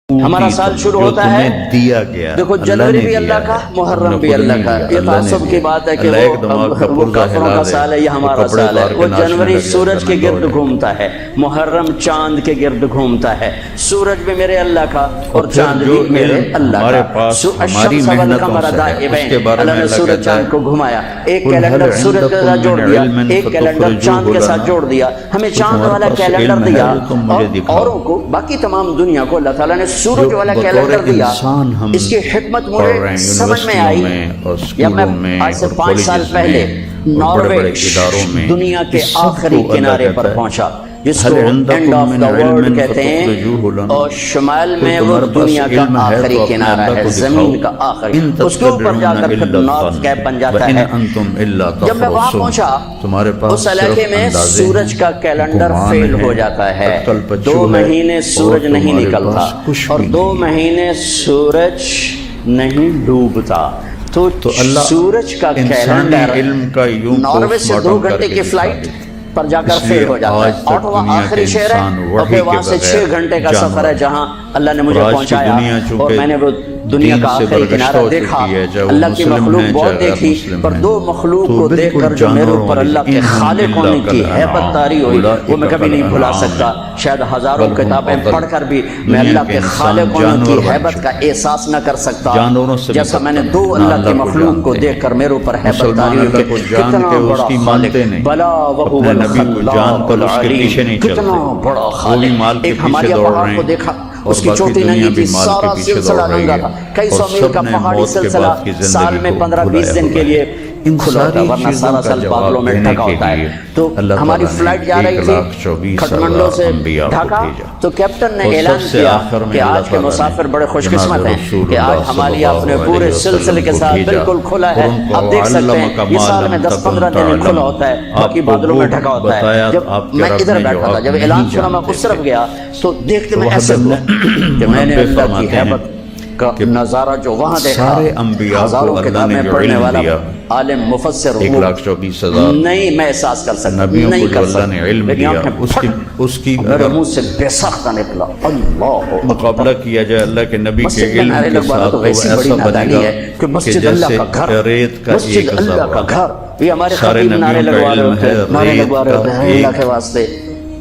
ہمارا سال شروع ہوتا ہے دیا گیا، دیکھو جنوری بھی اللہ کا، محرم بھی اللہ کا۔ یہ تعصب کی بات ہے کہ وہ کافروں کا سال ہے، یہ ہمارا سال ہے۔ وہ جنوری سورج کے گرد گھومتا ہے، محرم چاند کے گرد گھومتا ہے۔ سورج بھی میرے اللہ کا اور چاند بھی میرے اللہ کا۔ الشمس والقمر دائبین، اللہ نے سورج چاند کو گھمایا، ایک کیلنڈر سورج کے ساتھ جوڑ دیا، ایک کیلنڈر چاند کے ساتھ جوڑ دیا، ہمیں چاند والا کیلنڈر دیا اور اوروں کو، باقی تمام دنیا کو اللہ تعالیٰ نے سورج والا کیلنڈر دیا۔ اس کی حکمت مجھے سمجھ میں آئی جب میں آج سے 5 سال پہلے ناروے دنیا کے آخری کنارے پر پہنچا، جس کو اینڈ آف دا ورلڈ کہتے ہیں، اور شمال میں وہ دنیا کا آخری کنارہ ہے، زمین کا آخری، اس کے اوپر جا کر پھر نارتھ کیپ بن جاتا ہے۔ جب میں وہاں پہنچا اس علاقے میں سورج کا کیلنڈر فیل ہو جاتا ہے، 2 مہینے سورج نہیں نکلتا اور 2 مہینے سورج نہیں ڈوبتا۔ تو سورج کا کیلنڈر ناروے سے 2 گھنٹے کی فلائٹ پر جا کر فیل ہو جاتا ہے، اور وہ آخری شہر ہے، اور پھر وہاں سے 6 گھنٹے کا سفر ہے جہاں اللہ نے مجھے پہنچایا، اور میں نے وہ دنیا کا آخری کنارہ دیکھا۔ اللہ کی مخلوق بہت دیکھی، پر 2 مخلوق کو دیکھ کر جو میرے اوپر اللہ کے خالق ہونے کی ہیبت طاری ہوئی، وہ میں کبھی نہیں بھلا سکتا۔ شاید ہزاروں کتابیں پڑھ کر بھی میں اللہ کے خالق ہونے کی ہیبت کا احساس نہ کر سکتا جیسا میں نے 2 اللہ کی مخلوق کو دیکھ کر میرے اوپر ہیبت طاری ہوئی کہ کتنا بڑا خالق، بلا وہو الخلاق العلیم، کتنا بڑا خالق۔ ایک ہمارے پہاڑ کو دیکھا، اس کی چوٹی ننگی تھی، سارا سلسلہ ننگا تھا، کئی سو میل کا پہاڑی سلسلہ سال میں 15-20 دن کے لیے کھلا ہوتا ہے، ورنہ سارا سال بادلوں میں ڈھکا ہوتا ہے۔ تو ہماری فلائٹ جا رہی تھی کھٹمنڈو سے ڈھاکا، تو کیپٹن نے اعلان کیا کہ آج کے مسافر بڑے خوش قسمت ہیں کہ آج ہماری آپ نے پورے سلسلے کے ساتھ بالکل کھلا ہے۔ آپ دیکھ سکتے ہیں یہ سال میں 10-15 دن کھلا ہوتا ہے، باقی بادلوں میں ڈھکا ہوتا ہے۔ جب میں ادھر بیٹھا تھا، جب اعلان سنا میں اس طرف گیا تو دیکھتے میں ایسے ہوا کہ میں نے اللہ کی ہیبت کا نظارہ جو وہاں دیکھا، ہزاروں کتابیں پڑھنے والا عالم مفسر نہیں میں احساس کر سکتا، نہیں کر سکتا، اس کی میرے منہ سے بے سختہ نکلا اللہ مقابلہ کیا جائے اللہ کے نبی کے علم کے ساتھ، تو ایسا بنے گا کہ مسجد اللہ کا گھر، ریت کا مسجد اللہ کا گھر، یہ ہمارے خطیب نعرے لگوا رہے ہیں اللہ کے واسطے۔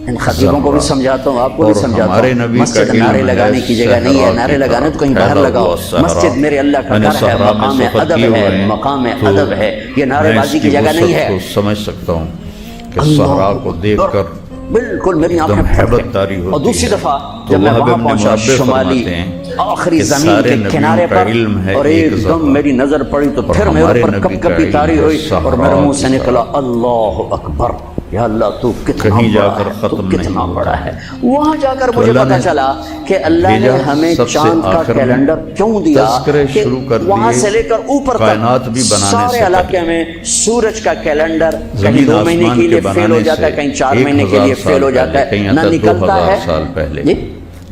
ان خطیبوں کو بھی سمجھاتا ہوں، آپ کو بھی سمجھاتا ہوں، مسجد نعرے لگانے کی جگہ نہیں ہے، نعرے لگانے تو کہیں باہر لگاؤ۔ مسجد میرے اللہ کا گھر ہے، مقام ادب ہے، مقام ادب ہے، یہ نعرے بازی کی جگہ نہیں ہے۔ سمجھ سکتا ہوں کہ صحرا کو دیکھ کر بالکل میری آنکھیں پھٹ گئی۔ اور دوسری دفعہ جب میں وہاں پہنچا شمالی آخری زمین کے کنارے پر، اور ایک دم میری نظر پڑی تو پھر میرے پر کپ کپی طاری ہوئی اور میرے منہ سے نکلا اللہ اکبر، یا اللہ تو کتنا بڑا، تو کتنا بڑا ہے۔ وہاں جا کر مجھے پتا چلا کہ اللہ نے ہمیں چاند کا کیلنڈر کیوں دیا کہ وہاں سے لے کر اوپر تک سارے علاقے میں سورج کا کیلنڈر کہیں 2 مہینے کے لیے فیل ہو جاتا ہے، کہیں 4 مہینے کے لیے فیل ہو جاتا ہے، نہ نکلتا ہے،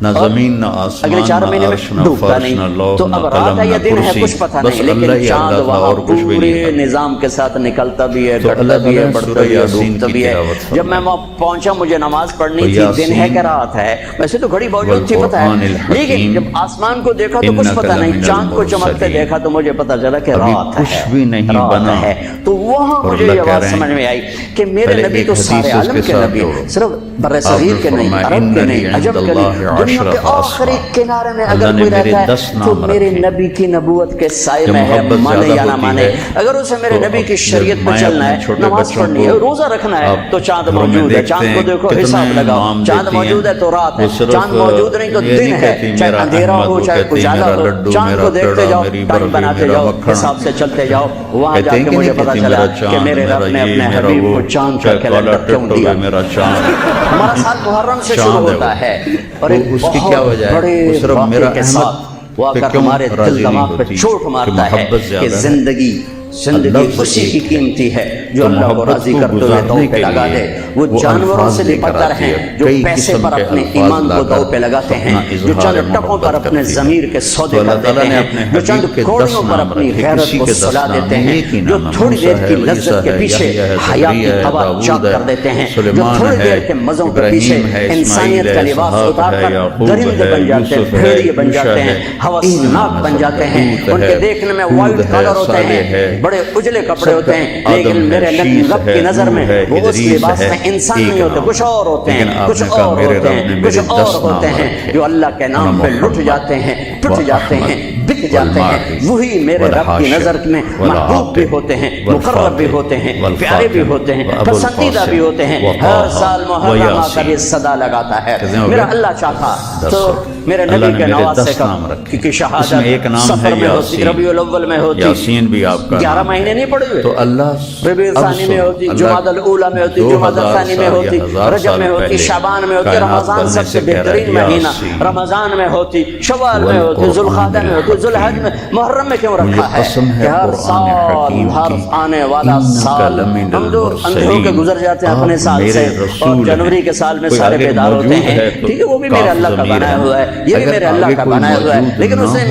نہ زمین نہ آسمان، اگلے 4 مہینے میں ڈوبتا نہیں۔ تو اب رات ہے یا دن ہے کچھ پتہ نہیں، لیکن چاند وہاں پورے نظام کے ساتھ نکلتا بھی ہے، گھٹتا بھی ہے، بڑھتا بھی ہے، ڈوبتا بھی ہے۔ جب میں وہاں پہنچا مجھے نماز پڑھنی تھی، دن ہے کہ رات ہے، ویسے تو گھڑی موجود تھی پتہ ہے، لیکن جب آسمان کو دیکھا تو کچھ پتہ نہیں، چاند کو چمکتے دیکھا تو مجھے پتہ چلا کہ رات ہے، رات ہے۔ تو وہاں مجھے یہ بات سمجھ میں آئی کہ میرے نبی تو سارے عالم کے نبی، صرف بر صغیر کے نہیں، عرب کے نہیں، عجم کے نہیں، دنیا کے آخری کنارے میں اگر کوئی رہتا ہے تو میرے نبی کی نبوت کے سائے میں ہے، مانے یا نہ مانے۔ اگر اسے میرے نبی کی شریعت پر چلنا ہے، نماز پڑھنی ہے، روزہ رکھنا ہے، تو چاند موجود ہے، چاند کو دیکھو، حساب لگاؤ، چاند موجود ہے تو رات ہے، چاند موجود نہیں تو دن ہے، چاہے اندھیرا ہو چاہے اجالا ہو، چاند کو دیکھتے جاؤ، ٹائم بناتے جاؤ، حساب سے چلتے جاؤ۔ وہاں جا کے مجھے پتا چلا کہ میرے رب نے اپنے حبیب کو چاند کا کیلنڈر کیوں دیا۔ ہمارا سال محرم سے شروع ہوتا ہے اور ایک بہت بڑے واقعے کے ساتھ وہ آ کر ہمارے دل دماغ پہ چوٹ مارتا ہے کہ زندگی زندگی اسی کی قیمتی ہے جو اللہ کو راضی کرتے ہوئے دو پہ لگا دے. وہ جانوروں سے بھی بدتر ہیں جو پیسے پر اپنے ایمان کو دو پہ لگاتے ہیں, جو چند ٹکوں پر اپنے ضمیر کے سودے کر دیتے ہیں, جو چند کوڑیوں پر اپنی غیرت کو سلا دیتے ہیں, جو تھوڑی دیر کی لذت کے پیچھے حیا کی ہوا چاک کر دیتے ہیں, جو تھوڑی دیر کے مزوں کے پیچھے انسانیت کا لباس اتار کر درندے بن جاتے ہیں, بھیڑیے بن جاتے ہیں, ہوسناک بن جاتے ہیں. ان کے دیکھنے میں وائٹ کلر ہوتے ہیں, بڑے اجلے کپڑے ہوتے ہیں, لیکن میرے رب کی نظر میں وہ اس لباس میں انسان نہیں ہوتے, کچھ اور ہوتے ہیں, کچھ اور ہوتے ہیں, کچھ اور ہوتے ہیں جو اللہ کے نام پہ لٹ جاتے ہیں, ٹوٹ جاتے ہیں, بک جاتے ہیں. وہی میرے رب کی نظر میں محبوب بھی ہوتے ہیں, مقرب بھی ہوتے ہیں, پیارے بھی ہوتے ہیں, پسندیدہ بھی ہوتے ہیں. ہر سال محرم آ کر یہ صدا لگاتا ہے. میرا اللہ چاہتا تو میرے نبی کے نواسے کا کی شہادت سفر میں ہوتی, ربیع الاول میں ہوتی, یاسین بھی آپ کا 11 مہینے نہیں پڑے ہوئے, تو اللہ ربیع الثانی میں ہوتی, جمادی الاولی میں ہوتی, جمادی الثانی میں ہوتی, رجب میں ہوتی, شعبان میں ہوتی, رمضان سب سے بہترین مہینہ رمضان میں ہوتی, شوال میں ہوتی, ذوالقعدہ میں ہوتی, ذوالحج میں. محرم میں کیوں رکھا ہے کہ ہر سال, ہر آنے والا سال ہم جو اندھوں کے گزر جاتے ہیں اپنے سال سے, اور جنوری کے سال میں سارے بیدار ہوتے ہیں, ٹھیک ہے, وہ بھی میرے اللہ کا بنایا ہوا ہے, یہ بھی میرے اللہ کا بنایا ہوا ہے. لیکن اس نے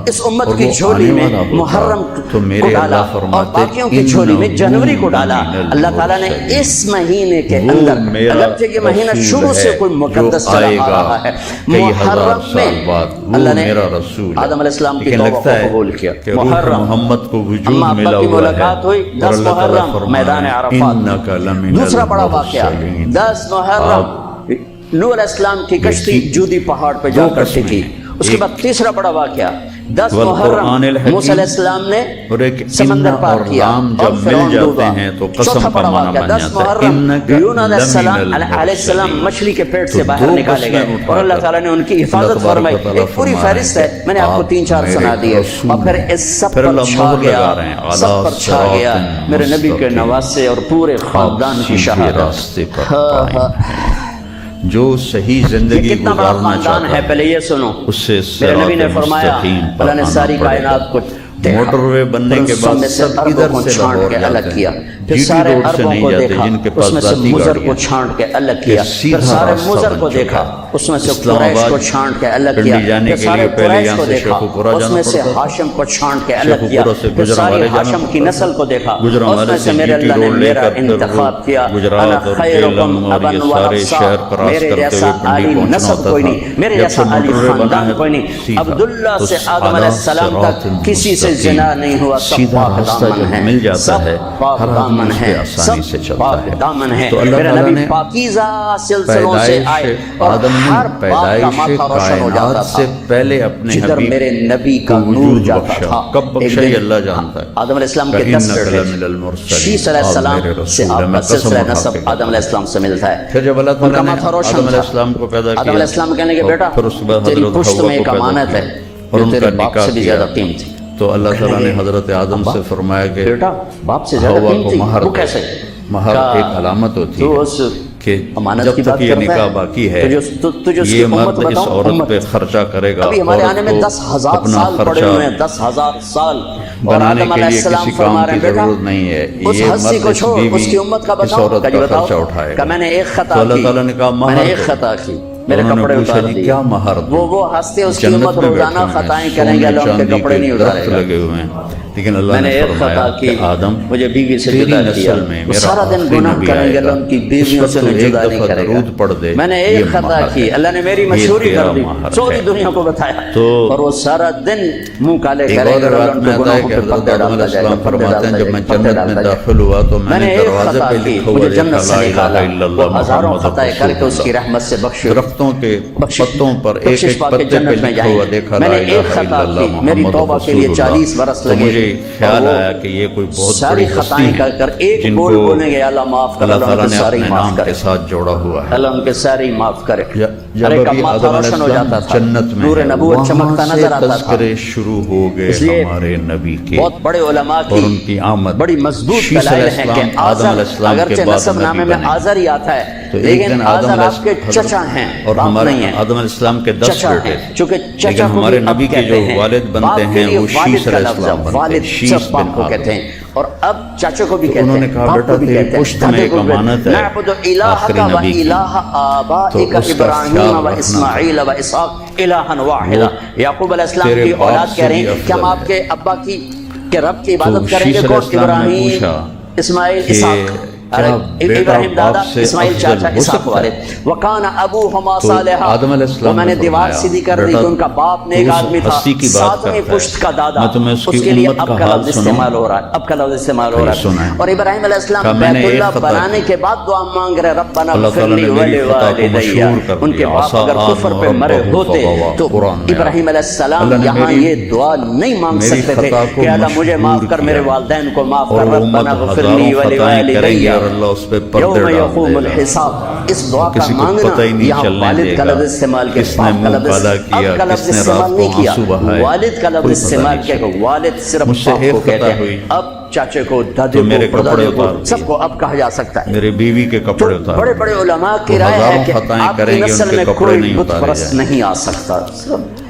اس امت کی جھولی میں محرم کو ڈالا اور باقیوں کی جھولی میں جنوری کو ڈالا. اللہ تعالیٰ نے اس مہینے کے اندر, اگرچہ یہ مہینہ شروع سے کوئی مقدس چلا آ رہا ہے, محرم میں اللہ نے آدم علیہ السلام کی توبہ کو قبول کیا. محرم محمد کو وجود اما ملا ابا کی ہوا ملاقات ہوئی 10 محرم میدان عرفات. دوسرا بڑا واقعہ 10 محرم نوح علیہ السلام کی کشتی جودی پہاڑ پہ جا کرتی تھی. اس کے بعد تیسرا بڑا واقعہ 10 محرم موسیٰ علیہ السلام نے سمندر پار کیا اور فرعون ڈوبا. چوتھا بڑا واقعہ 10 محرم یونس علیہ السلام مچھلی کے پیٹ سے باہر نکالے گئے اور اللہ تعالیٰ نے ان کی حفاظت فرمائی. ایک پوری فہرست ہے, میں نے آپ کو 3-4 سنا دیے. اور پھر اس سب پر چھا گیا, سب پر چھا گیا میرے نبی کے نواسے اور پورے خاندان کی شہادت. جو صحیح زندگی کتنا بڑا خاندان ہے, پہلے یہ سنو. میرے نبی نے فرمایا اللہ نے ساری کائنات کو موٹر وے بننے کے بعد سب ادھر سے چھانٹ کے الگ کیا, پھر سارے عربوں کو دیکھا, اس میں سے مضر کو چھانٹ کے الگ کیا, پھر سارے مضر کو دیکھا, اس میں سے قریش کو چھانٹ کے الگ کیا, پھر سارے قریش کو دیکھا, اس میں سے ہاشم کو چھانٹ کے الگ کیا, پھر ساری ہاشم کی نسل کو دیکھا, اس میں سے میرے اللہ نے میرا انتخاب کیا. انا خیرکم ابا وابصا, میرے جیسا عالی نسب کوئی نہیں, میرے جیسا عالی خاندان کوئی نہیں. عبداللہ سے آدم علیہ السلام تک کسی سے زنا نہیں ہوا, سب پاک دامن ہے, مل جاتا ہے, پاک دامن ہے, سب پاک دامن ہے. میرے نبی پاکیزہ سلسلوں سے آئے اور ہر بات کا ماتھا روشن ہو جاتا تھا پہلے اپنے جدھر میرے نبی کا نور جاتا تھا. کب بخشی اللہ جانتا ہے. آدم علیہ السلام کے 10 بیٹے, شیث علیہ السلام سے آپ کا سلسلہ نسب آدم علیہ السلام سے ملتا ہے. پھر جب اللہ تعالیٰ نے آدم علیہ السلام کو پیدا کیا, آدم علیہ السلام کہنے کے بیٹا تیری پشت میں ایک امانت ہے جو تیرے باپ سے بھی زیادہ قیمتی. تو اللہ تعالیٰ نے حضرت آدم سے فرمایا کہ بیٹا باپ سے زیادہ قیمتی, وہ کیسے؟ مہر ایک علامت ہوتی ہے کہ جب تک یہ نکاح باقی ہے یہ مرد اس عورت پہ خرچہ کرے گا. ابھی ہمارے آنے میں 10,000 سال پڑے ہوئے ہیں, 10,000 سال بنانے کے لیے کسی کام کی ضرورت نہیں ہے. اس ہستی کو چھوڑ, اس کی امت کا اس عورت کا خرچہ اٹھائے گا. میں نے ایک خطا تو اللہ تعالیٰ نے کہا میں نے ایک خطا کی, میرے کپڑے اتار دیے. کیا مہر؟ وہ ہستے اس کی امت روزانہ خطائیں کریں گے, اللہ ان کے کپڑے نہیں اتارے گا. لگے ہوئے ہیں, لیکن اللہ نے ایک خطا کی, آدم مجھے بیوی سے جدا کیا, وہ سارا دن گناہ کریں گے, اللہ ان کی بیویوں سے جدا نہیں کرے گا. میں نے ایک خطا کی, اللہ نے میری مشہوری کر دی, سوری دنیا کو بتایا, اور وہ سارا دن منہ کالے کریں گے, اللہ ان کے گناہوں پہ پردہ ڈالتا جائے گا. فرماتے ہیں جب میں جنت میں داخل ہوا تو میں نے دروازے پہ لکھا ہوا جنت سے نکالا, وہ ہزاروں خطائیں کر کے اس کی رحمت سے بخشو. درختوں کے پتوں پر ایک ایک پتے پہ لکھا ہوا دیکھا لا الہ الا اللہ محمد رسول اللہ. تو مجھے خیال آیا کہ یہ کوئی بہت بڑی ہستی ہے جن کو اللہ تعالیٰ نے اپنے نام کے ساتھ جوڑا ہوا ہے. اللہ ان کے سارے معاف کرے. جب ابھی آدم علیہ السلام جنت میں ہے, تذکرے شروع ہو گئے ہمارے نبی کے, بہت بڑے علماء اور ان کی آمد. بڑی مضبوط دلائل ہیں کہ آزر, اگرچہ نسب نامے میں آزر ہی آتا ہے, لیکن آزر آپ کے چچا ہیں اور ہمارے آدم علیہ السلام کے 10 بیٹے, لیکن ہمارے نبی کے جو والد بنتے ہیں وہ شیث علیہ السلام بنتے والد صرف باپ کو کہتے ہیں، اور اب چاچوں کو بھی کہتے انہوں نے ہیں، کہا باپ بیٹا کو بھی تیری کہتے ہیں، پشت میں ایک امانت ہے نعبد الہک و الہ آبائک ابراہیم و اسماعیل و اسحاق الہا واحدا۔ یعقوب علیہ السلام کی اولاد کہہ رہے ہیں کہ ہم آپ کے ابا کے رب کی عبادت کریں گے، کون؟ ابراہیم، اسماعیل، اسحاق۔ ابراہیم دادا، اسماعیل چاچا، اسحاق والد۔ وکان ابوہما صالحا، وہ میں نے دیوار سیدھی کر دی کہ ان کا باپ نیک آدمی تھا، ساتویں پشت کا دادا، اس کے لیے اب کا لفظ استعمال ہو رہا ہے، اب کا لفظ استعمال ہو رہا ہے۔ اور ابراہیم علیہ السلام بیت اللہ بنانے کے بعد دعا مانگ رہے، ربنا اغفر لی ولوالدی، ان کے باپ اگر کفر پہ مرے ہوتے تو ابراہیم علیہ السلام یہاں یہ دعا نہیں مانگ سکتے تھے کہ اللہ مجھے معاف کر، میرے والدین کو معاف کر، ربنا اغفر لی ولوالدی یوم یقوم الحساب۔ اس دعا کا مانگنا یہاں والد کا لفظ استعمال کیا، باپ کا لفظ اب کا لفظ استعمال نہیں کیا، والد کا لفظ استعمال کیا کہ والد صرف باپ کو کہتے ہیں، اب چاچے کو، دادے کو، پردادے کو، سب کو اب کہا جا سکتا ہے۔ میرے بیوی کے کپڑے اتار، بڑے بڑے علماء کی رائے ہے کہ آپ کی نسل میں کوئی بت پرست نہیں آ سکتا،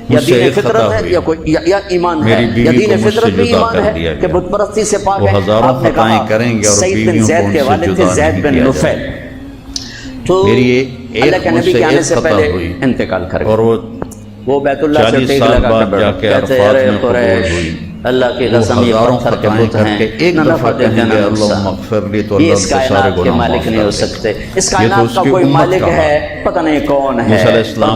یا دین فطرت ہے یا ایمان ہے، یا دین فطرت بھی ایمان ہے کہ بت پرستی سے پاک ہے۔ آپ نے کہا سعید بن زید کے والد تھے زید بن نفیل، تو اللہ کے نبی کے آنے سے پہلے انتقال کر گئے، وہ بیت اللہ سے ٹیک لگا کر کہتے ہیں اے قریش، اللہ کی قسم یہ پتھر کے بت ہیں، نہ نفع دیتے نہ نقصان، یہ اس کائنات کے مالک نہیں ہو سکتے، اس کائنات کا کوئی مالک ہے، پتہ نہیں کون ہے،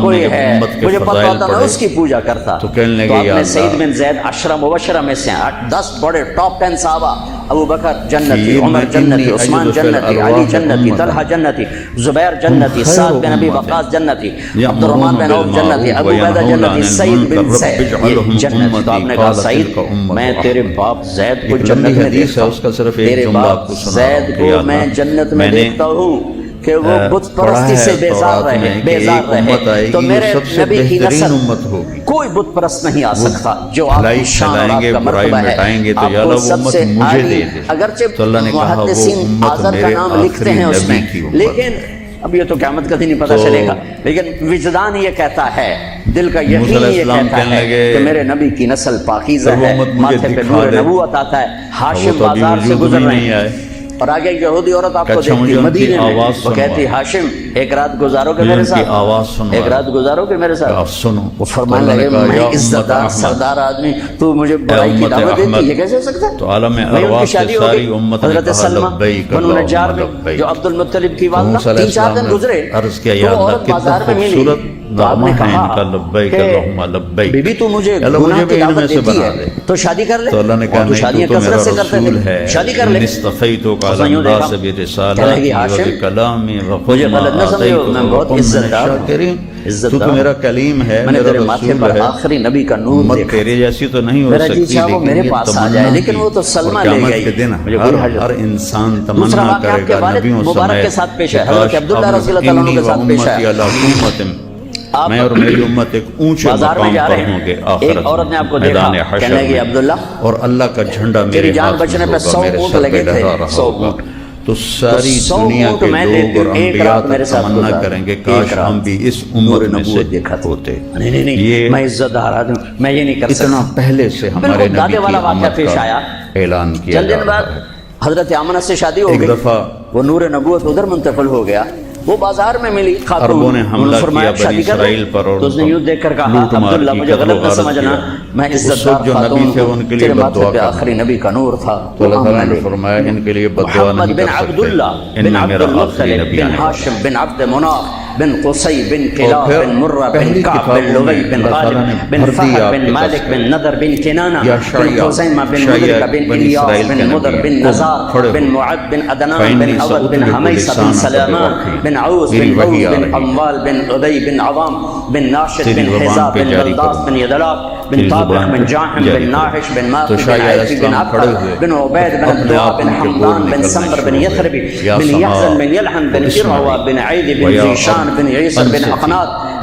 کوئی ہے، مجھے پتہ ہوتا میں اس کی پوجا کرتا۔ تو آپ نے سعید بن زید عشرہ مبشرہ میں سے 10 بڑے ٹاپ 10 صحابہ، ابو بکر جنتی، عمر جنتی، عثمان جنتی، علی جنتی، طلحہ جنتی، زبیر جنتی، سعد بن ابی وقاص جنتی، عبد الرحمن بن عوف جنتی، ابو عبیدہ جنتی، سعید بن زید یہ جنتی۔ تو آپ نے کہا سعید میں تیرے باپ زید کو جنت میں دیکھتا ہوں، تیرے باپ زید کو میں جنت میں دیکھتا ہوں کہ وہ بت پرستی سے بیزار رہے، تو میرے نبی کی نسل کوئی بت پرست نہیں آ سکتا جو آپ کی شان اور آپ کا مرتبہ ہے، آپ کو سب سے عالی، اگرچہ محدثین آذر کا نام لکھتے ہیں اس میں، لیکن اب یہ تو قیامت کا دن نہیں پتہ چلے گا، لیکن وجدان یہ کہتا ہے، دل کا یقین یہ کہتا ہے کہ میرے نبی کی نسل پاکیزہ ہے، ماتھے پہ نور نبوت آتا ہے، ہاشم بازار سے گزر رہے ہیں، اور آگے ایک یہودی عورت آپ کو دیکھتی مدینے میں، وہ کہتی ہاشم ایک رات گزارو گے میرے ساتھ، ایک رات گزارو گے میرے ساتھ، وہ فرمانے لگے میں عزت دار سردار آدمی، تو مجھے برائی کی دعوت دیتی، یہ کیسے ہو سکتا ہے؟ تو عالم ان ارواح کی شادی ہو گئی حضرت سلمہ بنو نجار میں، جو عبد المطلب کی والدہ، 3-4 دن گزرے تو عورت بازار میں ملی، تو آپ نے کہا کہ بی بی تو مجھے گناہ کی دعوت دیتی ہے تو شادی کر لے، تو شادیاں کثرت سے کرتے تھے، شادی کر لے۔ کہنے لگی ہاشم مجھے غلط نہ سمجھو، میں بہت عزت دار ہوں، تو میرا کلیم ہے، میں نے تیرے ماتھے پر آخری نبی کا نور دیکھا، تیرے جیسی تو نہیں ہو میرا جی سکتی، چاہا وہ میرے پاس آ جائے، لیکن وہ تو سلمہ لے گئی، مجھے بری حاجت۔ ہر انسان دوسرا تمنا واقعہ آپ کرے کے گا والد نبیوں مبارک کے ساتھ پیش ہے، حضرت عبداللہ رضی اللہ تعالیٰ عنہ کے ساتھ پیش ہے، میں اور میری امت ایک اونچے بازار میں مقام جا پر رہے ہوں گے ہیں، آخرت ایک عورت نے آپ کو میں، دیکھا، میدان حشر کہنے لگی میں، عبداللہ اور اللہ کا جھنڈا میرے تیری جان ہاتھ میں بچنے پہ ہوگا، 100 میرے اونٹ سر پہ لگے تھے، لہرا رہا 100 ہوگا، اونٹ، تو ساری 100 دنیا اونٹ کے میں لوگ دیتی اور ہوں، ایک انبیاء رات میرے تک ساتھ تمنا گزار، کریں گے ایک کاش رات ہم بھی اس نور امت میں نبوت سے دیکھا تھا۔ ہوتے۔ نہیں یہ میں عزت دار آدمی ہوں، میں یہ نہیں کر سکتا۔ اتنا پہلے سے ہمارے بالکل نبی دادے کی والا واقعہ آمد پیش کا آیا، اعلان کیا چند جا دن رہا بعد ہے۔ حضرت آمنہ سے شادی ہو ایک گئی، دفعہ وہ نور نبوت ادھر منتقل ہو گیا، وہ بازار میں ملی خاتون، عربوں نے حملہ فرمایا کیا شادی بنی کر اسرائیل پر، اور تو اس نے یوں دیکھ کر کہا لوٹ مار عبداللہ کی، مجھے قتل و غلط نہ غارت سمجھنا، کیا۔ میں اس عزت وقت دار جو نبی خاتون تھے ان کے لیے تیرے بد ماتھے دعا پہ کرنا، آخری نبی کا نور تھا، تو اللہ تعالیٰ نے فرمایا ان کے لیے بد دعا محمد نہیں بن کر سکتے، عبداللہ ان بن میں عبد میرا آخری المطلب نبی بن آنے والا ہے۔ ہاشم بن عبد مناف بن قصی بن اور کلاب پھر بن مرہ بن پہلی کعب بن کتابوں میں لغی بن اللہ تعالیٰ نے غالب بن بھر دی فہر آپ بن کے مالک تذکرے، بن نضر بن کنانہ یا بن شعیع خزیمہ بن شعیع مدرکہ بن بنی الیاس اسرائیل بن کے مدر نبی بن ہیں، نزار کھڑے بن ہو، معد بن عدنان فإنی بن عود بن سأطلق حمیسہ بن لسانک سلیمان بوحی، بن عوس میری بن وحی عوس آ بن رہی ہے، اموال بن عدی بن عوام بن ناشد تیری بن زبان حزاب پہ بن جاری بلداس کروں، بن یدلاق بن تیری طابق زبان بن پہ جاحم جاری بن کروں۔ ناحش بن تو ماقب بن شاعر علیہ عیفی بن السلام کھڑے عبقر ہوئے، بن عبید بن اپنے عبداللہ آپ بن ان کے بول حمدان بن نکلنے سمبر بن شروع ہوئے، یثربی یا بن سماع یحزن بن یلحن بن و اسمعی ارعوا بن عید بن ویا ذیشان بن عیسر بن انصتی، اقناط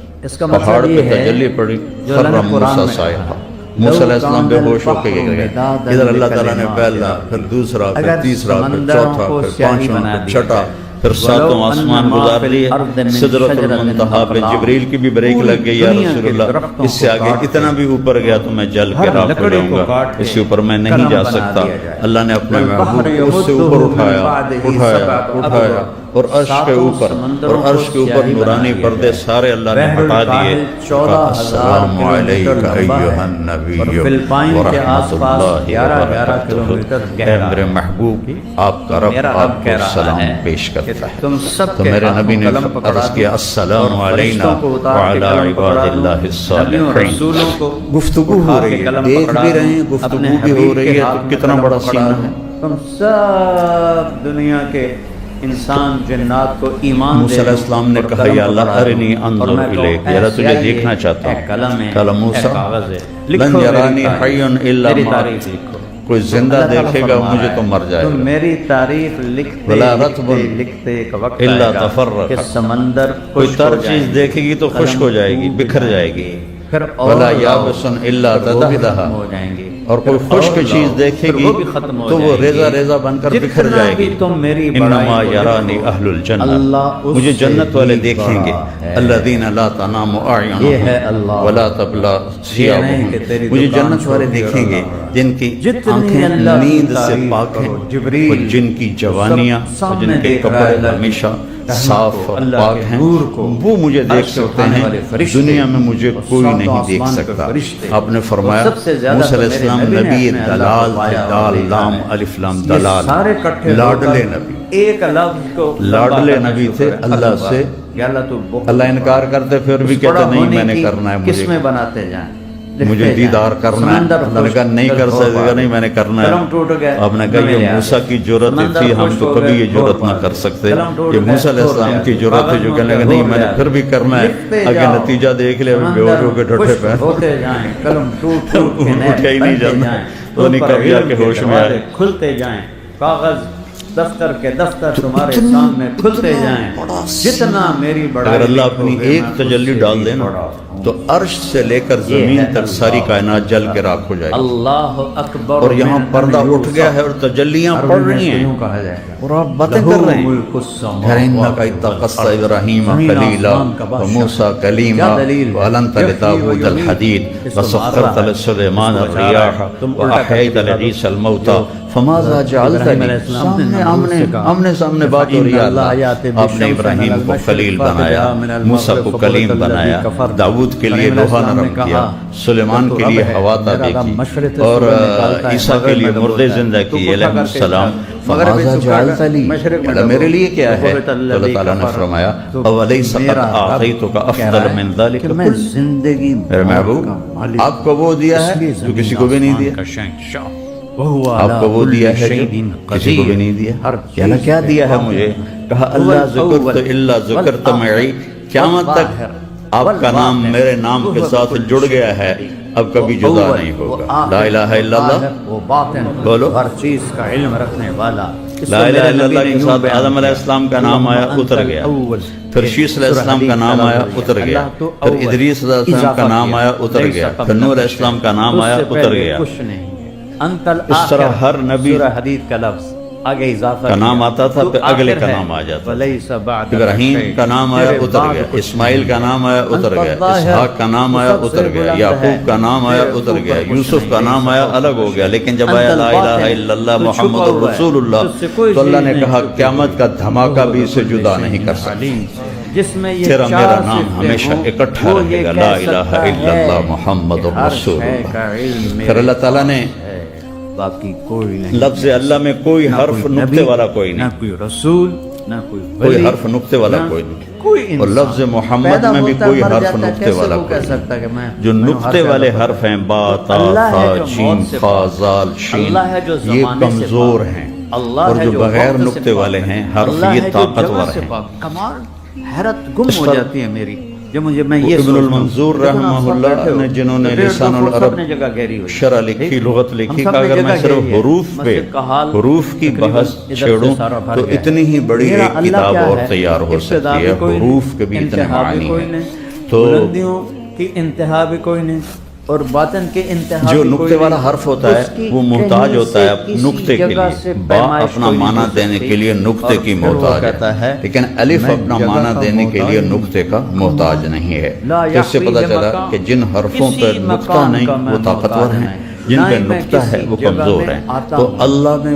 اس کا پہاڑ مطلب پہ یہ ہے تجلی پڑی، جو اللہ خر نے قرآن موسیٰ میں صائقہ، کہا، موسیٰ علیہ لو السلام بے کان ہوش ہو کے البحر گئے، مدادا ادھر اللہ تعالیٰ نے لکلمات پہلا، پھر دوسرا، پھر اگر تیسرا، پھر سمندروں چوتھا، کو پھر سیاہی پانچواں، بنا پھر دیا چھٹا، جائے، پھر ساتوں ولو آسمان ان ما گزار فی لیے، الارض من سدرۃ شجرۃ المنتہا پہ اقلام، جبریل کی بھی بریک پوری لگ گئی، یا دنیا رسول کے اللہ درختوں اس سے کو آگے کاٹ اتنا کے، بھی اوپر گیا تو میں جل کے ہر راکھ ہو لکڑی جاؤں کو گا، کاٹ کے اس سے اوپر میں نہیں قلم جا بنا سکتا۔ دیا جائے۔ اللہ نے اپنے والبحر محبوب کو اس سے یمدہ اوپر من اٹھایا بعدہ اٹھایا سبعۃ اٹھایا، ابحر، اور عرش کے اوپر نورانی پردے سارے اللہ نے ہٹا دیے. السلام علیک ایھا النبی ورحمۃ اللہ وبرکاتہ. اے میرے محبوب، آپ کا رب آپ کو سلام پیش کرتا ہے. تو میرے نبی نے عرض کیا السلام علینا وعلی عباد اللہ الصالحین. گفتگو ہو رہی ہے، دیکھ بھی رہے ہیں، گفتگو بھی ہو رہی ہے. تو کتنا بڑا سینہ ہے. تم سب دنیا کے انسان جنات کو ایمان موسیٰ علیہ السلام نے کہا یا اللہ ارنی انظر الیک، یا اللہ تجھے دیکھنا چاہتا ہوں. قال موسیٰ لن یرانی حی الا مات، کوئی زندہ دیکھے گا مجھے تو مر جائے گا. میری تعریف لکھتے ایک وقت الا تفرق، کہ سمندر کوئی تر چیز دیکھے گی تو خشک ہو جائے گی، بکھر جائے گی. پھر ولا یابس الا تدحدح، ہو جائیں گی. اور کوئی خشک چیز دیکھے گی تو وہ ریزہ ریزہ بن کر بکھر جائے گی. انما یرانی اہل الجنہ، مجھے جنت والے دیکھیں گے. الذین لا تنام اعینہم ولا تبلی ثیابہم، مجھے جنت والے دیکھیں گے جن کی آنکھیں نیند سے پاک ہیں، اور جن کی جوانیاں، جن کے کپڑے ہمیشہ صاف اور پاک ہیں، وہ مجھے دیکھ سکتے ہیں. دنیا میں مجھے کوئی نہیں دیکھ سکتا. آپ نے فرمایا موسیٰ علیہ السلام نبی دلال تھے، دال لام الف لام دلال، لاڈلے نبی، ایک لفظ کو لاڈلے نبی تھے. اللہ سے اللہ انکار کرتے پھر بھی کہتے نہیں میں نے کرنا ہے، کس میں بناتے جائیں، مجھے دیدار کرنا ہے. اللہ نے کہا نہیں کر سکتے گا، نہیں میں نے کرنا ہے. آپ نے کہا یہ موسیٰ کی جرأت تھی، ہم تو کبھی یہ جرأت نہ کر سکتے. یہ موسیٰ علیہ السلام کی جرأت ہے جو کہنے لگا نہیں میں نے پھر بھی کرنا ہے. آگے نتیجہ دیکھ لیا، بے ہوش ہو کے ڈھٹے پہ اٹھا ہی نہیں جانا. تو نہیں کب جا کے ہوش میں آئے. کھلتے جائیں کاغذ، دفتر کے دفتر تمہارے سامنے کھلتے جائیں. جتنا میری بڑائی، اگر اللہ اپنی ایک تجلی ڈال دے نا تو عرش سے لے کر زمین تک ساری کائنات جل کے راکھ ہو جائے. اللہ اکبر. اور یہاں پردہ اٹھ گیا ہے اور تجلیاں پڑ رہی ہیں اور آپ باتیں کر رہے ہیں. اِنَّكَ اتَّخَذْتَ إِبْرَاهِيمَ خَلِيلًا وَمُوسَىٰ كَلِيمًا وَأَلَنتَ لِدَاوُودَ الْحَدِيدَ وَسَخَّرْتَ لِسُلَيْمَانَ الرِّيَاحَ وَأَحْيَيْتَ لِعِيسَىٰ الْمَوْتَىٰ فَمَاذَا جَعَلْتَ لِي. آمنے سامنے بات ہو رہی ہے. اللہ آپ نے ابراہیم کو خلیل بنایا، موسیٰ کو کلیم بنایا، داؤد کے لیے لوہا نرم کیا، سلیمان کے لیے ہوا تابع کی، اور عیسیٰ کے لیے مردے زندہ کیے علیہ السلام. فماذا جعلت لی، میرے لیے کیا ہے؟ تو اللہ تعالیٰ نے فرمایا اولیس قد اعطیتک افضل من ذلک. میں زندگی میرے محبوب آپ کو وہ دیا ہے جو کسی کو بھی نہیں دیا. آپ کو وہ دیا ہے جو کسی کو بھی نہیں دیا. اللہ کیا دیا ہے مجھے؟ کہا اللہ ذکرت الا ذکرت معی، قیامت تک آپ کا نام میرے نام کے ساتھ جڑ گیا ہے، اب کبھی جدا نہیں ہوگا. لا الہ الا اللہ، وہ باطن، بولو ہر چیز کا علم رکھنے والا. لا الہ الا اللہ کے ساتھ آدم علیہ السلام کا نام آیا اتر گیا، پھر شیس علیہ السلام کا نام آیا اتر گیا، پھر ادریس علیہ السلام کا نام آیا اتر گیا، پھر نوح علیہ السلام کا نام آیا اتر گیا. اس طرح ہر نبی حدیث کا لفظ آگے اضافہ کا نام آتا تھا، پھر اگلے کا نام آ جاتا. ابراہیم کا نام آیا اتر گیا، اسماعیل کا نام آیا اتر گیا، اسحاق کا نام آیا اتر گیا، یعقوب کا نام آیا اتر گیا، یوسف کا نام آیا الگ ہو گیا. لیکن جب آیا لا الہ الا اللہ محمد رسول اللہ تو اللہ نے کہا قیامت کا دھماکہ بھی اسے جدا نہیں کر سکتی. جس میں تیرا میرا نام ہمیشہ اکٹھا رہے گا، لا الہ الا اللہ محمد رسول اللہ. پھر اللہ تعالیٰ نے باقی کوئی نہیں، لفظ اللہ میں کوئی حرف نقطے والا کوئی نہ نہیں، کوئی رسول، نہ کوئی کوئی حرف نقطے والا کوئی نہیں. کوئی اور لفظ محمد میں بھی کوئی حرف نقطے والا کوئی نہیں. جو نقطے والے حرف ہیں با تا ثا جیم فا زال شین، یہ کمزور ہیں، اور جو بغیر نقطے والے ہیں حرف یہ طاقتور ہیں. کمال حیرت گم ہو جاتی ہے میری جو مجھے میں یہ ابن المنظور رحمہ اللہ نے جنہوں نے لسان العرب شرح لکھی، لغت لکھی، کہ اگر میں صرف حروف پہ حروف کی بحث چھیڑوں تو اتنی ہی بڑی ایک کتاب اور تیار ہو سکتی ہے. حروف کے بھی اتنے معنی ہیں. تو کی انتہا بھی کوئی نہیں اور باطن کے انتہا جو نقطے والا حرف ہوتا ہے وہ محتاج ہوتا ہے نقطے کے لیے. با اپنا معنی دینے کے لیے نقطے کی محتاج ہے، لیکن الف اپنا معنی دینے کے لیے نقطے کا محتاج نہیں ہے. اس سے پتہ چلا کہ جن حرفوں پر نقطہ نہیں وہ طاقتور ہیں، جن پہ نقطہ ہے وہ کمزور ہیں. تو اللہ نے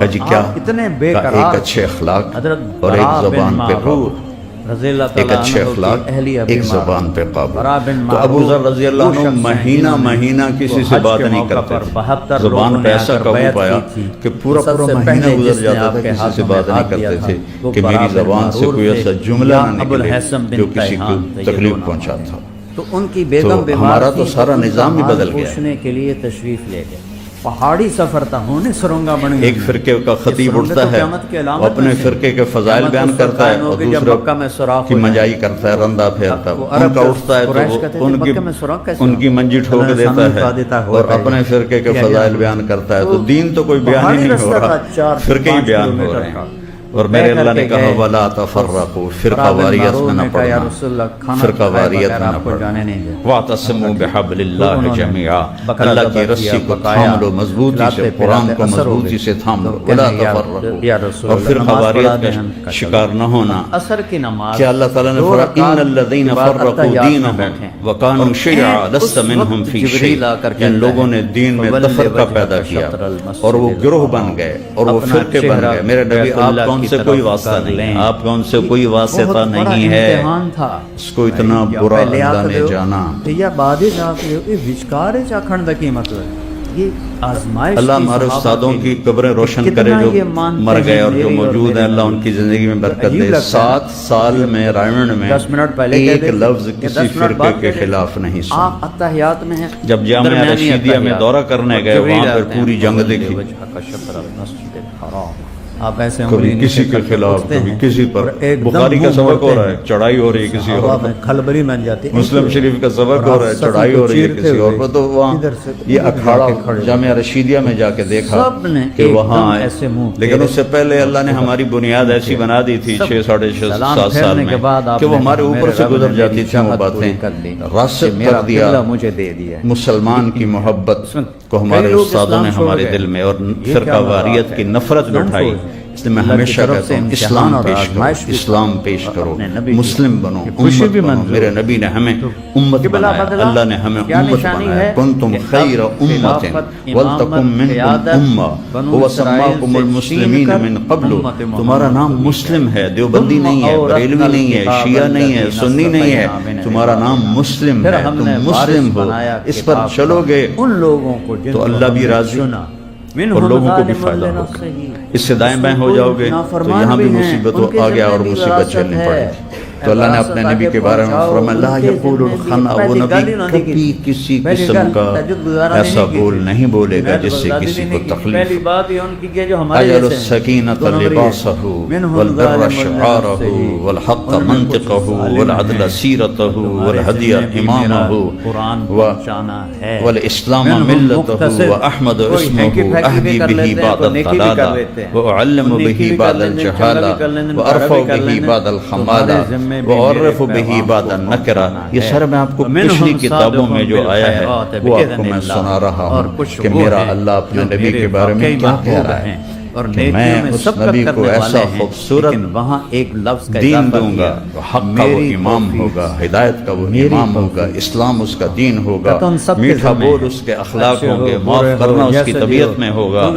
اجی کیا آپ اتنے بے کا قرار ایک اچھے اخلاق حضرت اور ایک براء بن زبان پہ قابو، معروف رضی اللہ ایک تعالیٰ اچھے عنہ کی اخلاق اہلیہ ایک بیمار زبان پہ قابو۔ براء بن تو ابو معروف ذر رضی اللہ وہ عنہ شخص ہیں مہینہ جنہوں نے مہینہ کسی سے حج بات کے نہیں موقع کرتے پر تھے، 72 زبان لوگوں پہ نے ایسا آ کر قابو بیعت پایا کی تھی۔ کہ پورا سب پورا سے مہینہ پہلے گزر جس نے جاتا آپ تھا کے کسی ہاتھ سے میں بات نہیں ہاتھ دیا کرتے تھا تھے وہ کہ براء میری بن زبان سے معروف کوئی تھے ایسا جملہ یا نہ ابو نکلے الحسن بن جو کسی کو تیہان تھے، یہ تکلیف دو پہنچا نام تھا۔ تو ان کی بیگم بیمار ہمارا تو تھی، سارا ان کا نظام ہی حال بدل گیا۔ پوچھنے کے لیے تشریف لے گئے۔ پہاڑی سفر تھا، ہونے سرنگا بن گئی۔ ایک فرقے کا خطیب سرنگیں اٹھتا تو ہے قیامت کی علامت وہ اپنے میں سے فرقے کے فضائل قیامت بیان اس کرتا ہے قائم اور ہوگی جب دوسرا مکہ میں سوراخ کی ہو جائے۔ منجائی کرتا ہے، رندہ پھیرتا ہے۔ وہ ان عرب کا اٹھتا ہے قریش تو کہتے وہ تھے مکہ میں سوراخ کیسے ان کی منجی ٹھوک اللہ دیتا سامنے ہے کا دیتا اور اپنے فرقے کے فضائل بیان کرتا ہے۔ تو دین تو کوئی بیان ہی نہیں ہو رہا، فرقے ہی بیان ہو رہے ہیں۔ اور میرے اللہ نے کہا وَلَا تَفَرَّقُوا، فرقہ واریت میں نہ پڑنا، فرقہ واریت میں نہ پڑنا، وَاعْتَصِمُوا بِحَبْلِ اللَّهِ جَمِيعًا، اللہ کی رسی کو تھام لو مضبوطی سے، قرآن کو مضبوطی سے تھام لو، وَلَا تَفَرَّقُوا، اور فرقہ واریت کا شکار نہ ہونا۔ اثر کی نماز کہ اللہ تعالیٰ نے فرمایا إِنَّ الَّذِينَ فَرَّقُوا دِينَهُمْ وَكَانُوا شِيَعًا لَسْتَ مِنْهُمْ فِي شَيْءٍ، جن لوگوں نے دین میں تفرقہ پیدا کیا اور وہ گروہ بن گئے اور وہ فرقے بن گئے، میرے نبی آپ کا ان سے کوئی واسطہ نہیں، آپ کا ان سے کوئی واسطہ نہیں ہے۔ اس کو اتنا برا اللہ نے جانا۔ یا بعد وچکار چاکھن دا کی مطلب یہ آزمائش اللہ ہمارے استادوں کی قبریں روشن کرے جو مر گئے اور جو موجود ہیں، اللہ ان کی زندگی میں برکت دے۔ 7 سال میں رائمنڈ میں 10 منٹ پہلے ایک لفظ کسی فرقے کے خلاف نہیں سنا۔ آپ اتحیات میں ہیں، جب جامعہ رشیدیہ میں دورہ کرنے گئے وہاں پر پوری جنگ دیکھی، آپ ایسے کبھی کسی کے خلاف کبھی کسی پر۔ بخاری کا سبق ہو رہا ہے، چڑھائی ہو رہی ہے کسی اور پر، کھلبلی بن جاتی ہے۔ مسلم شریف کا سبق ہو رہا ہے، چڑھائی ہو رہی ہے کسی اور پر۔ تو وہاں یہ اکھاڑا جامعہ رشیدیہ میں جا کے دیکھا کہ وہاں لیکن اس سے پہلے اللہ نے ہماری بنیاد ایسی بنا دی تھی 6 ساڑھے 7 سال میں کہ وہ ہمارے اوپر سے گزر جاتی تھیں وہ باتیں۔ راسخ کر دیا مجھے دے دیا مسلمان کی محبت کو ہمارے استادوں نے ہمارے دل میں، اور فرقہ واریت کی نفرت اٹھائی۔ اس لیے میں ہمیشہ کہتا ہوں اسلام پیش کرو، اسلام پیش کرو، مسلم بنو، امت بنو۔ میرے نبی نے ہمیں امت بنایا، اللہ نے ہمیں امت بنایا۔ کنتم خیر امت ولتکن منکم امہ وسماکم المسلمین من قبل، تمہارا نام مسلم ہے، دیوبندی نہیں ہے، بریلوی نہیں ہے، شیعہ نہیں ہے، سنی نہیں ہے، تمہارا نام مسلم ہے، تم مسلم ہو، اس پر چلو گے ان لوگوں کو تو اللہ بھی راضی اور لوگوں کو بھی فائدہ ہوگا۔ اس سے دائیں بائیں ہو جاؤ گے تو یہاں بھی مصیبت آ گیا اور مصیبت جھیلنی پڑے گی۔ تو اللہ نے اپنے نبی کے بارے میں فرمایا لا یقول الخنا، وہ نبی کبھی کسی قسم کا ایسا بول نہیں بولے گا جس سے کسی کو تکلیف۔ اجعل السکینۃ لباسہ والبر شعارہ والحق منطقہ والعدل سیرتہ والہدی امامہ والاسلام ملتہ واحمد اسمہ اہدی بہ بعد الضلالہ واعلم بہ بعد الجہالہ وارفع بہ بعد الخمالہ وعرف بہ بعد النکرہ۔ یہ سر میں آپ کو پچھلی کتابوں میں جو آیا ہے وہ آپ کو میں سنا رہا ہوں کہ میرا اللہ اپنے نبی کے بارے میں کیا کہہ رہا ہے کہ میں اس نبی کو ایسا خوبصورت وہاں ایک لفظ دین دوں گا، حق کا وہ امام ہوگا، ہدایت کا وہ امام ہوگا، اسلام اس کا دین ہوگا، میٹھا بول اس کے اخلاق ہوں گے، معاف کرنا اس کی طبیعت میں ہوگا،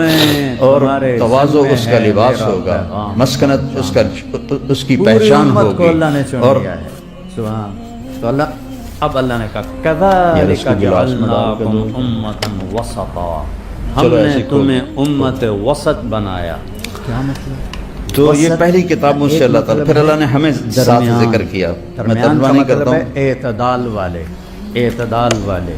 اور تواضع اس کا لباس ہوگا، مسکنت اس کی پہچان ہوگی۔ اور تو اللہ اب اللہ نے کہا کذالک جعلناکم امۃ وسطا، ہم نے تمہیں امت وسط بنایا۔ کیا مطلب؟ تو یہ پہلی کتاب مجھ سے اللہ تعالیٰ، پھر اللہ نے ہمیں ساتھ ذکر کیا۔ میں ترجمہ نہیں کرتا ہوں۔ اعتدال والے، اعتدال والے،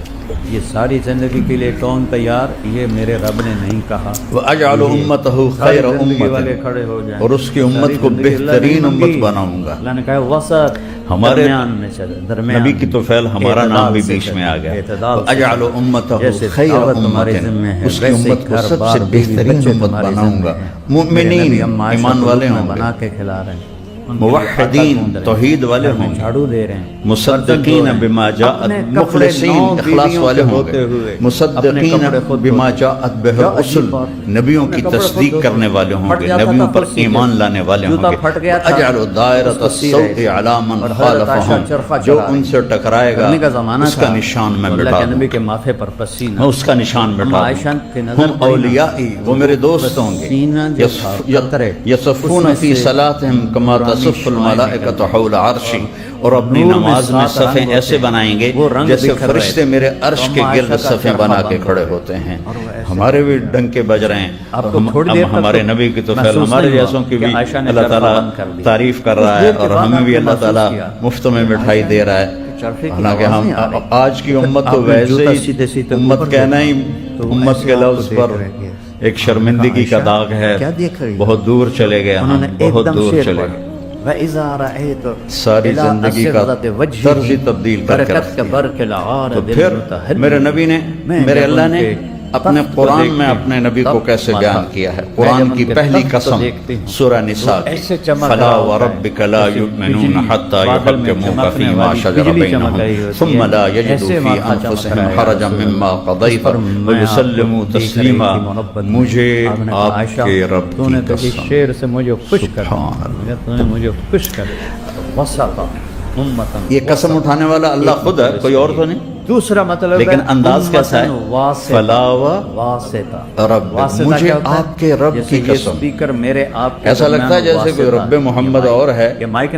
یہ ساری زندگی کے لیے کون تیار؟ یہ میرے رب نے نہیں کہا وَأَجْعَلُ أُمَّتَهُ خَيْرَ والے أُمَّةٍ، کھڑے ہو جائیں اور اس کی امت کو بہترین امت بناؤں گا۔ اللہ نے کہا وسط، ہمارے درمیان میں چلے، درمیان۔ نبی کی تو فعل ہمارا نام بھی بیچ میں آ گیا۔ وَأَجْعَلُ أُمَّتَهُ خَيْرَ أُمَّةٍ، اس کی امت کو سب سے بہترین امت بناؤں گا۔ مؤمنین، ایمان والے ہوں بنا گے۔ کے کھلا رہے ہیں۔ موحدین توحید والے ہوں گے، جھاڑو دے رہے ہیں، مصدقین بما جاءت مخلصین اخلاص والے ہوں گے، مصدقین بما جاءت بہ الرسل نبیوں کی تصدیق کرنے والے ہوں گے، نبیوں پر ایمان لانے والے ہوں گے، اجعل دائرۃ السوء علی من خالفهم جو ان سے ٹکرائے گا اس کا نشان میں مٹا دوں نبی کے ماتھے پر پسینہ، میں اس کا نشان مٹا دوں، ہم اولیائی وہ میرے دوست ہوں گے، یصفون فی صلاتہم کما تصف الملائکۃ حول عرشی، اور اپنی نماز میں صفیں ایسے بنائیں گے جیسے فرشتے میرے عرش کے گرد صفیں بنا کے کھڑے ہوتے ہیں۔ ہمارے بھی ڈنکے بج رہے ہیں، ہمارے نبی کی تو خیر ہمارے جیسوں کی بھی اللہ تعالیٰ تعریف کر رہا ہے، اور ہمیں بھی اللہ تعالیٰ مفت میں مٹھائی دے رہا ہے۔ حالانکہ ہم آج کی امت تو ویسے ہی امت کہنا ہی امت کے لفظ پر ایک شرمندگی کا داغ ہے، بہت دور چلے گئے ہم، بہت دور چلے گئے، ساری زندگی کا طرز ہی تبدیل کر کے رکھ دیا۔ تو پھر میرے نبی نے، میرے اللہ نے اپنے قرآن میں اپنے نبی کو کیسے بیان کیا ہے۔ قرآن کی پہلی قسم سورہ نساء کی، فلا وربک لا یؤمنون حتی یحکموک فیما شجر بینہم ثم لا یجدوا فی انفسہم حرجا مما قضیت ویسلموا تسلیما۔ مجھے آپ کے رب کی قسم، شیر سے مجھے خوش کر، مجھے خوش کر، وسطا امتا، یہ قسم اٹھانے والا اللہ خود ہے، کوئی اور تو نہیں۔ دوسرا مطلب لیکن انداز کیسا ہے، فلا واسطہ، رب مجھے آپ کے رب کی قسم۔ اسپیکر میرے آپ کے ایسا لگتا ہے جیسے کوئی رب محمد اور ہے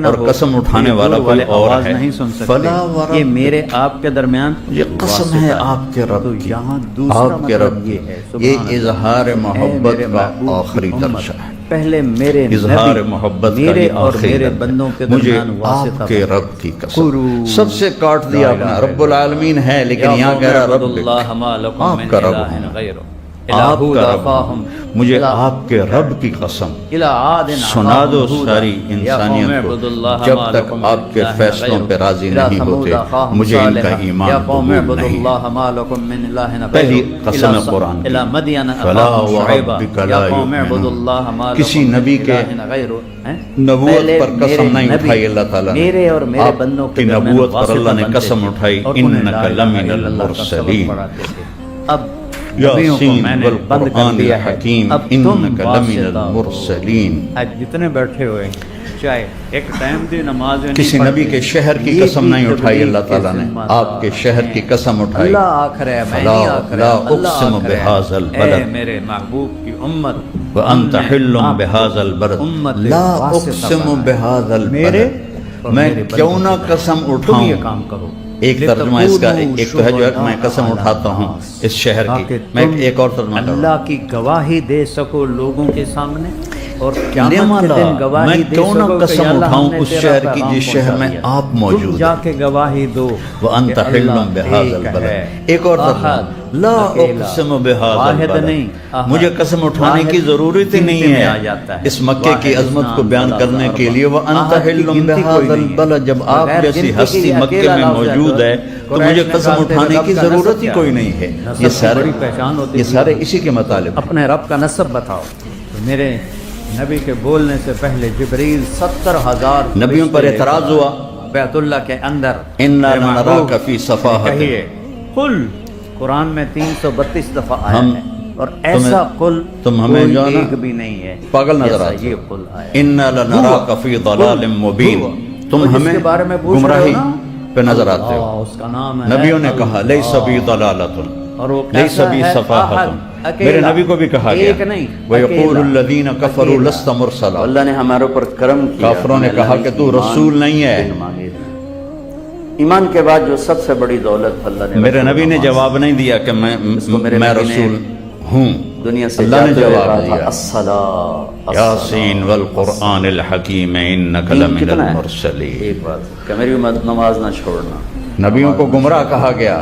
اور قسم اٹھانے والا کوئی اور ہے۔ نہیں سن فلا سکتے، ورب یہ میرے آپ کے درمیان یہ قسم ہے آپ کے رب کی، یہاں دوسرا آپ کے رب کی، یہ اظہار محبت کا آخری درجہ ہے، پہلے میرے اظہار محبت کا میرے یہ اور آخری میرے درجہ، بندوں کے مجھے درمیان واسطہ آپ کے رب کی قسم۔ سب سے کاٹ دیا آپ نے، رب العالمین ہے لیکن یہاں کہہ رہا رب، آپ کا رب، آپ کا رب، مجھے آپ کے رب کی قسم۔ سنا دو ساری انسانیت کو، جب تک آپ کے فیصلوں پہ راضی نہیں ہوتے مجھے ان کا ایمان قبول نہیں۔ پہلی قسم قرآن کی، فلا وربک لا یؤمنون۔ کسی نبی کے نبوت پر قسم نہیں اٹھائی اللہ تعالیٰ نے، میرے اور میرے بندوں آپ کی نبوت پر اللہ نے قسم اٹھائی، انک لمن المرسلین۔ اب یاسین والقرآن الحکیم انک لمن المرسلین۔ آج جتنے بیٹھے ہوئے چاہے ایک ٹائم دی نماز کسی نبی کے شہر کی قسم نہیں اٹھائی اللہ تعالیٰ نے، آپ کے شہر کی قسم اٹھائی۔ اللہ آخر ہے، میں نہیں آخر لا اقسم بہذا البلد، اے میرے محبوب کی امت، وانت حل بہذا البلد، لا اقسم بہذا البلد، میں کیوں نہ قسم تم اٹھاؤں۔ یہ کام کرو۔ ایک ترجمہ اس کا، ایک تو ہے جو ہے کہ میں قسم اٹھاتا ہوں اس شہر کی، میں ایک اور ترجمہ کروں، اللہ کی گواہی دے سکو لوگوں کے سامنے، اور میں قیامت کے دن گواہی دے کیوں نہ سکو کہ قسم اللہ ہم اٹھاؤں نے اس تیرا شہر کی پیغام جس شہر میں پہنچا دیا۔ آپ تم موجود جا ہیں، کے گواہی دو وانت کہ حل اللہ بہذا ایک البلد۔ ہے، ایک اور ترجمہ، احد، لا اکیلا، اقسم بہذا واحد البلد، نہیں، احد، مجھے قسم اٹھانے کی واحد ضرورت ہی نہیں میں آ ہے جاتا ہے، اس مکے کی واحد عظمت کو اسلام بیان ثلاثہ کرنے کے اربع، لیے، وانت احد کی حل گنتی کوئی بہذا نہیں ہے۔ البلد، جب آپ بغیر جیسی گنتی ہستی کے مکے اکیلا میں لفظ ہے موجود تو ہے تو مجھے قریش قسم نکالتے اٹھانے رب کی کا ضرورت نسب ہی کیا کوئی ہے؟ نہیں ہے۔ نسب یہ کی سارے بڑی پہچان ہوتی یہ ہے۔ سارے اسی کے مطالب۔ اپنے رب کا نسب بتاؤ۔ تو میرے نبی کے بولنے سے پہلے جبریل 70,000 نبیوں پر اعتراض ہوا، بیت اللہ کے اندر، انا لنراک فی صفاحۃ، کہیے قل، قرآن میں 332 دفعہ آیا ہم ہے، اور ایسا قل تم ہمیں کوئی جو ہے نا ایک بھی نہیں ہے پاگل نظر جیسا آتے یہ قل آیا۔ انا لنراک فی ضلال مبین، تم اور جس ہمیں کے بارے میں پوچھ رہے گمراہی ہو نا، پہ نظر آتے اللہ، ہو۔ اس کا نام ہے نبیوں نے کہا اللہ، لیس بی ضلالۃ، اور وہ لیس کیسا بی ہے؟ صفاحۃ، احد، میرے اکیلا، نبی کو بھی کہا گیا، ایک نہیں، وَيَقُولُ اکیلا، الَّذِينَ كَفَرُوا اکیلا۔ لَسْتَ مُرْسَلًا، اللہ نے ہمارے اوپر کرم کیا، کافروں نے کہا کہ تو رسول نہیں ہے۔ ایمان کے بعد جو سب سے بڑی دولت اللہ نے، میرے نبی نے جواب نہیں دیا کہ میں رسول ہوں، دنیا سے اللہ نے جاتے ہوئے جواب کہا تھا، دیا، الصلاۃ، یاسین والقرآن الحکیم انک لمن کتنا ہے؟ المرسلین۔ ایک بات کہ میری نماز نہ چھوڑنا۔ نبیوں کو گمراہ کہا گیا،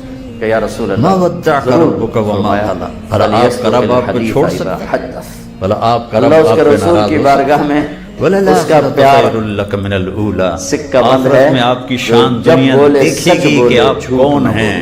کہ یا رسول ما اللہ ودعک ضرور ربک وما فرمایا قلی بھلا آپ کا رب آپ کو چھوڑ سکتا ہے؟ بھلا آپ کا رب اللہ اس آپ کے پہ رسول ناراض کی ہو بارگاہ میں وَلَلَا اس کا خَيْرٌ پیار لَكَ مِنَ الْأُولَى سکہ بند آخرت ہے میں آپ کی شان جب دنیا بولے دیکھے سچ گی بولے کہ آپ جھوٹ کون نہ ہیں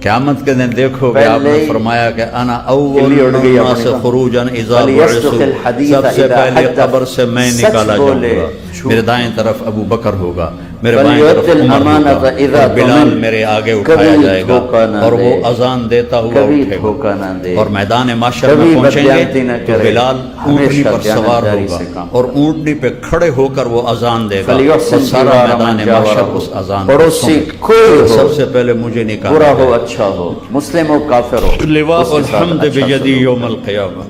قیامت کے دن دیکھو کہ آپ نے پہلے فرمایا کہ انا کلی اڑ گئی اول اپنی سے کا۔ خروجن اذا فَلْيَصْدُقِ بعثوا، الْحَدِيثَ سب سے اذا پہلے حدث، قبر سے میں سچ نکالا جاؤں بولے، گا، میرے دائیں طرف ابو بکر ہوگا، میرے بائیں فَلْيُؤَدِّ طرف عمر الْأَمَانَةَ ہوگا، اذا اور بلال تُمِنْ، میرے آگے اٹھایا کبھی جائے گا دھوکہ نہ اور وہ دے، اذان دیتا ہوا کبھی اٹھے دھوکہ نہ گا دے، اور میدان معاشر میں کبھی پہنچیں بدیانتی گے نہ تو کرے، بلال اونٹنی ہمیشہ پر سوار دیانتداری ہوگا سے کام اور اونٹنی پہ کھڑے ہو کر وہ اذان دے گا فَلْيُحْسِنْ اور سارا جِوَارَ میدان مَنْ معاشر جَاوَرَهُ، اس اذان کو پڑوسی سنے۔ کوئی ہو، سب سے پہلے مجھے نکالا برا ہو جائے اچھا ہو، مسلم ہو کافر ہو، لواء اس کے ساتھ الحمد اچھا بیدی سلوک۔ یوم القیامہ،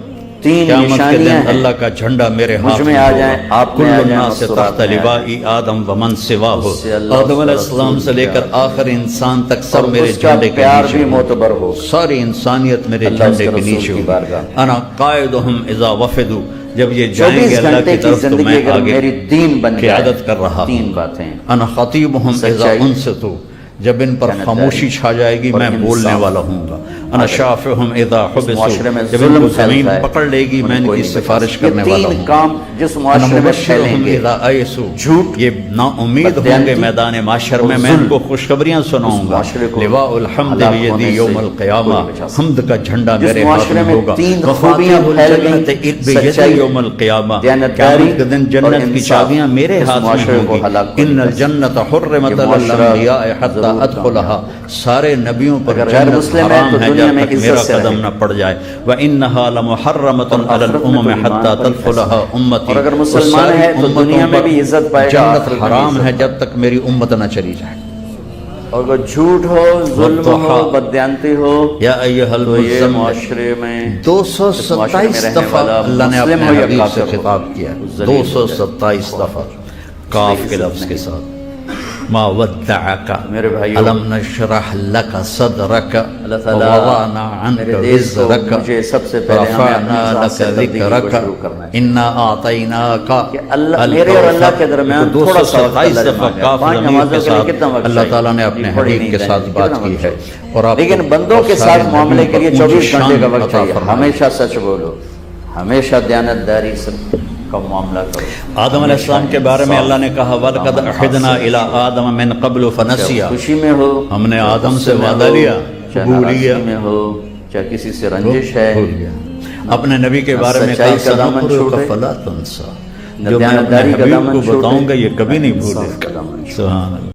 تین قیامت کے نشانیاں دن ہیں، اللہ کا جھنڈا میرے مجھ ہاتھ میں میں آ ہوگا۔ جائیں، آپ میں کل آ جائیں، الناس مستورات تحت میں آ لواء جائیں۔ آدم ومن سواہ، اس سے اللہ آدم اس علیہ کا السلام رسول سے لے کر پیار، آخر انسان تک اور سب میرے اس کا جھنڈے کے پیار نیچے بھی ہوں۔ معتبر ہو، ساری انسانیت میرے اللہ اس جھنڈے کے کے رسول نیچے کی ہوگی۔ بارگاہ۔ انا قائدہم اذا وفدوا، جب یہ جائیں 24 گے اللہ گھنٹے کی کی طرف تو زندگی میں اگر آگے میری دین بن جائے، قیادت کر رہا تین ہوں۔ باتیں، انا خطیبہم اذا سچائی انصتوا، جب ان پر جانتداری خاموشی چھا جائے گی اور میں بولنے انصاف۔ والا ہوں گا۔ انا شافعہم اذا حبسوا، معاشرے میں جب ان ظلم کو زمین پھیلتا ہے، پکڑ لے گی میں انہیں ان کوئی کی نہیں بچا سفارش سکتا۔ کرنے یہ والا تین ہوں۔ کام جس انا معاشرے میں مبشرہم پھیلیں گے، اذا ایسوا، جھوٹ، یہ نا امید ہوں گے بددیانتی میدان معاشر اور میں ان ظلم، کو خوشخبریاں سناؤں اس گا۔ معاشرے کو لواء الحمد ہلاک بیدی ہونے سے یوم القیامہ، کوئی بچا سکتا۔ حمد کا جھنڈا جس میرے ہاتھ معاشرے میں میں ہوگا۔ تین مفاتیح خوبیاں پھیل الجنت گئیں، بیدی سچائی، یوم القیامہ، دیانتداری قیامت کے دن اور جنت کی انصاف، چابیاں میرے اس ہاتھ میں معاشرے ہوں کو گی۔ ہلاک ہونے ان کا الجنت حرمت یہ علی معاشرہ الانبیاء حتی ضرور ادخلها، سارے نبیوں پر اگر غیر جنت مسلم ہے حرام تو ہے دنیا جب میں تک عزت میرا سے قدم رہے، نہ پڑ جائے۔ وانها لمحرمۃ علی آخرت میں تو الامم ایمان حتی پر ہی تدخلها امتی، اور اگر وہ مسلمان ساری ہے تو امتوں دنیا میں پر بھی عزت پائے گا، جنت آخرت میں بھی حرام عزت ہے پائے جب تک میری امت نہ چلی جائے۔ اور اگر جھوٹ ہو، ظلم ہو، والضحى، بددیانتی ہو یا ایھا تو یہ المزمل، معاشرے میں 227 رہنے دفعہ والا اللہ نے مسلم اپنے ہو یا حبیب سے کافر ہو، خطاب کیا، ذلیل ہو جائے۔ 227 دفعہ کاف کے لفظ کے ساتھ۔ ما ودعک میرے بھائیو، الم نشرح لک صدرک اللہ تعالیٰ ووضعنا عنک میرے دیش کو، وزرک مجھے سب سے پہلے ہمیں ورفعنا اپنی ذات لک سے تبدیلی کو ذکرک شروع کرنا ہے انا اعطیناک کہ اللہ میرے اور اللہ کے درمیان تھوڑا سا وقت 227 اللہ دفعہ نے کاف پانچ ضمیر نمازوں کے کے لیے ساتھ کتنا وقت اللہ چاہیے؟ تعالیٰ نے اپنے تھوڑی حبیب نہیں کے کہیں ساتھ گے، بات کتنا کی وقت ہے چاہیے؟ اور آپ لیکن بندوں کے سارے ساتھ معاملے نبیوں کے لیے پر 24 شان گھنٹے کا وقت عطا چاہیے۔ فرمائے۔ ہمیشہ سچ بولو، ہمیشہ دیانتداری سے کا معاملہ کرو۔ آدم علیہ السلام کے بارے میں اللہ نے کہا وَلَقَدْ أَحِدْنَا إِلَىٰ آدَمَ مِنْ قَبْلُ فَنَسِيَ، خوشی میں ہو، ہم نے آدم سے غصے میں وعدہ ہو، لیا، چاہے بھول ناراضگی گیا، میں ہو، چاہے کسی سے رنجش ہے، بھول گیا۔ اپنے نبی کے بارے میں سچائی کہا کا دامن سَنُقْرِئُكَ چھوڑے، فَلَا تَنْسَىٰ، نہ جو میں اپنے دیانتداری کا حبیب دامن کو چھوڑے، بتاؤں گا یہ کبھی نہیں انصاف کا بھولے دامن چھوڑے۔ سبحان اللہ۔